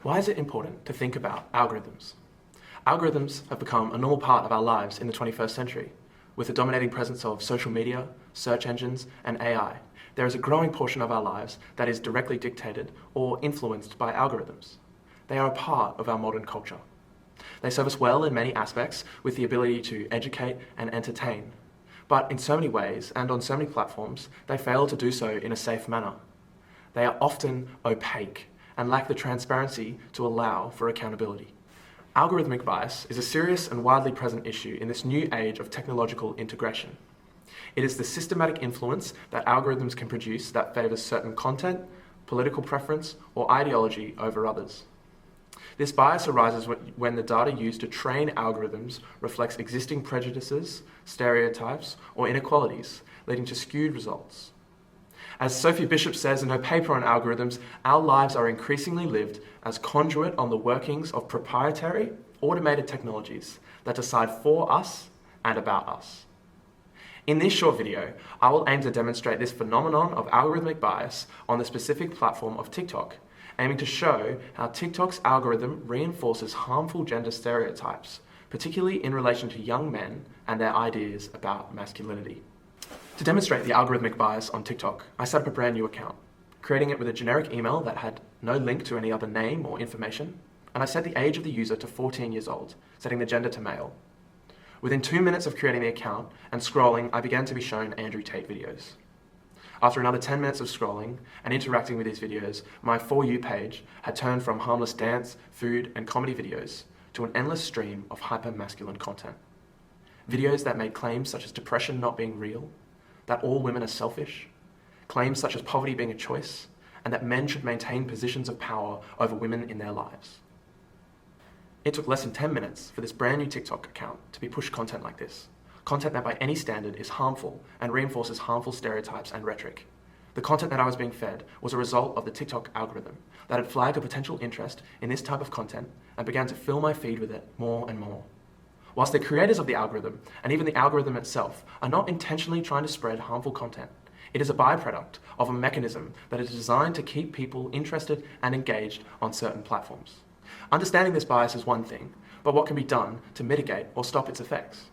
Why is it important to think about algorithms? Algorithms have become a normal part of our lives in the 21st century. With the dominating presence of social media, search engines, and AI, there is a growing portion of our lives that is directly dictated or influenced by algorithms. They are a part of our modern culture. They serve us well in many aspects with the ability to educate and entertain. But in so many ways and on so many platforms, they fail to do so in a safe manner. They are often opaque and lack the transparency to allow for accountability. Algorithmic bias is a serious and widely present issue in this new age of technological integration. It is the systematic influence that algorithms can produce that favours certain content, political preference, or ideology over others. This bias arises when the data used to train algorithms reflects existing prejudices, stereotypes, or inequalities, leading to skewed results. As Sophie Bishop says in her paper on algorithms, our lives are increasingly lived as conduit on the workings of proprietary, automated technologies that decide for us and about us. In this short video, I will aim to demonstrate this phenomenon of algorithmic bias on the specific platform of TikTok, aiming to show how TikTok's algorithm reinforces harmful gender stereotypes, particularly in relation to young men and their ideas about masculinity. To demonstrate the algorithmic bias on TikTok, I set up a brand new account, creating it with a generic email that had no link to any other name or information, and I set the age of the user to 14 years old, setting the gender to male. Within 2 minutes of creating the account and scrolling, I began to be shown Andrew Tate videos. After another 10 minutes of scrolling and interacting with these videos, my For You page had turned from harmless dance, food, and comedy videos to an endless stream of hyper-masculine content. Videos that made claims such as depression not being real, that all women are selfish, claims such as poverty being a choice, and that men should maintain positions of power over women in their lives. It took less than 10 minutes for this brand new TikTok account to be pushed content like this. Content that by any standard is harmful and reinforces harmful stereotypes and rhetoric. The content that I was being fed was a result of the TikTok algorithm that had flagged a potential interest in this type of content and began to fill my feed with it more and more. Whilst the creators of the algorithm, and even the algorithm itself, are not intentionally trying to spread harmful content, it is a byproduct of a mechanism that is designed to keep people interested and engaged on certain platforms. Understanding this bias is one thing, but what can be done to mitigate or stop its effects?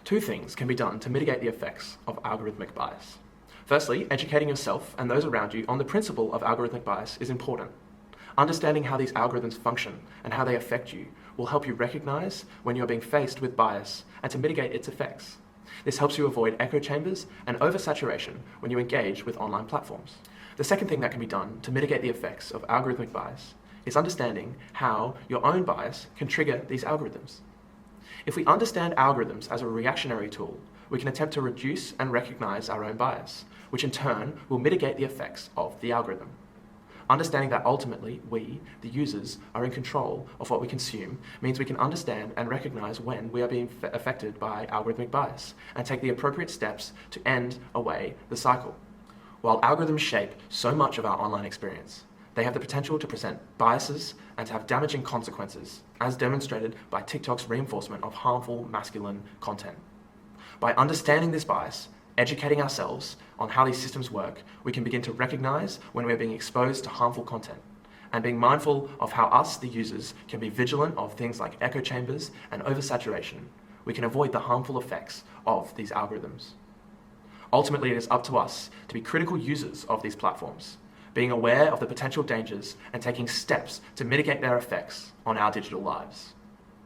Two things can be done to mitigate the effects of algorithmic bias. Firstly, educating yourself and those around you on the principle of algorithmic bias is important. Understanding how these algorithms function and how they affect you will help you recognize when you are being faced with bias and to mitigate its effects. This helps you avoid echo chambers and oversaturation when you engage with online platforms. The second thing that can be done to mitigate the effects of algorithmic bias is understanding how your own bias can trigger these algorithms. If we understand algorithms as a reactionary tool, we can attempt to reduce and recognize our own bias, which in turn will mitigate the effects of the algorithm. Understanding that ultimately we, the users, are in control of what we consume means we can understand and recognize when we are being affected by algorithmic bias and take the appropriate steps to end away the cycle. While algorithms shape so much of our online experience, they have the potential to present biases and to have damaging consequences, as demonstrated by TikTok's reinforcement of harmful masculine content. By understanding this bias, educating ourselves on how these systems work, we can begin to recognize when we're being exposed to harmful content, and being mindful of how us, the users, can be vigilant of things like echo chambers and oversaturation, we can avoid the harmful effects of these algorithms. Ultimately, it is up to us to be critical users of these platforms, being aware of the potential dangers and taking steps to mitigate their effects on our digital lives.